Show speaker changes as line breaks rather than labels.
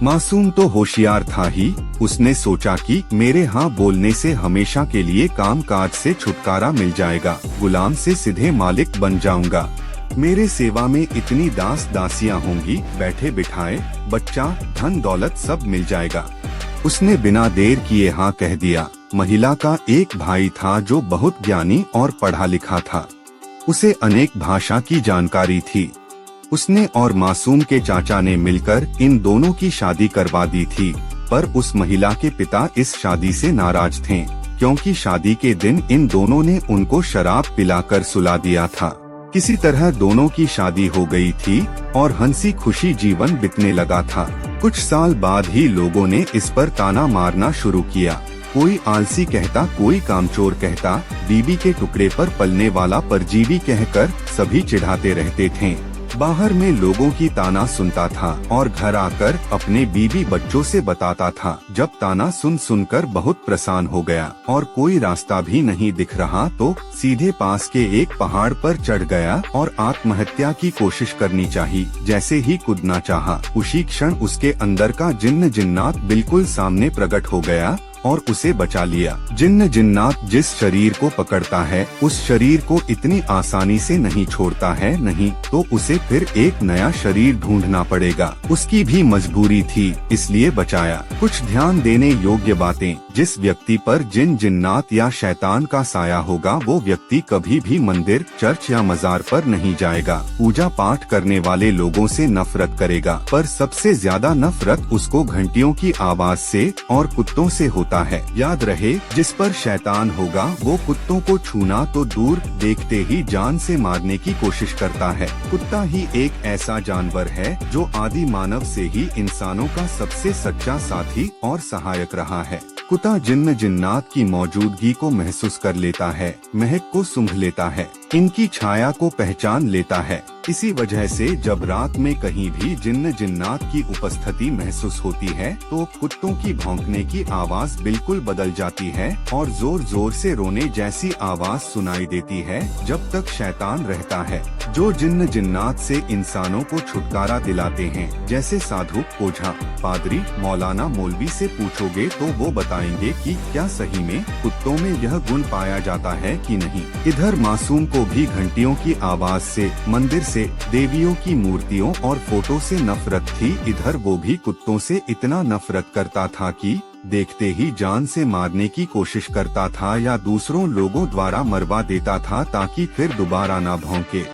मासूम तो होशियार था ही। उसने सोचा कि मेरे हाँ बोलने से हमेशा के लिए काम काज से छुटकारा मिल जाएगा, गुलाम से सीधे मालिक बन जाऊंगा। मेरे सेवा में इतनी दास दासियां होंगी, बैठे बिठाए बच्चा धन दौलत सब मिल जाएगा। उसने बिना देर किए हाँ कह दिया। महिला का एक भाई था जो बहुत ज्ञानी और पढ़ा लिखा था। उसे अनेक भाषा की जानकारी थी। उसने और मासूम के चाचा ने मिलकर इन दोनों की शादी करवा दी थी, पर उस महिला के पिता इस शादी से नाराज थे, क्योंकि शादी के दिन इन दोनों ने उनको शराब पिलाकर सुला दिया था। किसी तरह दोनों की शादी हो गई थी और हंसी खुशी जीवन बीतने लगा था। कुछ साल बाद ही लोगों ने इस पर ताना मारना शुरू किया। कोई आलसी कहता, कोई कामचोर कहता, बीबी के टुकड़े पर पलने वाला परजीवी कहकर सभी चिढ़ाते रहते थे। बाहर में लोगों की ताना सुनता था और घर आकर अपने बीवी बच्चों से बताता था। जब ताना सुन सुनकर बहुत परेशान हो गया और कोई रास्ता भी नहीं दिख रहा तो सीधे पास के एक पहाड़ पर चढ़ गया और आत्महत्या की कोशिश करनी चाहिए। जैसे ही कूदना चाहा, उसी क्षण उसके अंदर का जिन्न जिन्नात बिल्कुल सामने प्रकट हो गया और उसे बचा लिया। जिन्न जिन्नात जिस शरीर को पकड़ता है उस शरीर को इतनी आसानी से नहीं छोड़ता है, नहीं तो उसे फिर एक नया शरीर ढूंढना पड़ेगा। उसकी भी मजबूरी थी, इसलिए बचाया। कुछ ध्यान देने योग्य बातें। जिस व्यक्ति पर जिन जिन्नात या शैतान का साया होगा वो व्यक्ति कभी भी मंदिर, चर्च या मजार पर नहीं जाएगा। पूजा पाठ करने वाले लोगों से नफरत करेगा, पर सबसे ज्यादा नफरत उसको घंटियों की आवाज से और कुत्तों से होता है। याद रहे, जिस पर शैतान होगा वो कुत्तों को छूना तो दूर, देखते ही जान से मारने की कोशिश करता है। कुत्ता ही एक ऐसा जानवर है जो आदि मानव से ही इंसानों का सबसे सच्चा साथी और सहायक रहा है। कुत्ता जिन्न जिन्नात की मौजूदगी को महसूस कर लेता है, महक को सूंघ लेता है, इनकी छाया को पहचान लेता है। इसी वजह से जब रात में कहीं भी जिन्न जिन्नात की उपस्थिति महसूस होती है तो कुत्तों की भौंकने की आवाज बिल्कुल बदल जाती है और जोर जोर से रोने जैसी आवाज सुनाई देती है जब तक शैतान रहता है। जो जिन्न जिन्नात से इंसानों को छुटकारा दिलाते हैं, जैसे साधु, ओझा, पादरी, मौलाना, मौलवी से पूछोगे तो वो बताएंगे कि क्या सही में कुत्तों में यह गुण पाया जाता है कि नहीं। इधर मासूम को भी घंटियों की आवाज से, मंदिर से, देवियों की मूर्तियों और फोटो से नफरत थी। इधर वो भी कुत्तों से इतना नफरत करता था कि देखते ही जान से मारने की कोशिश करता था या दूसरों लोगों द्वारा मरवा देता था ताकि फिर दोबारा ना भौंके।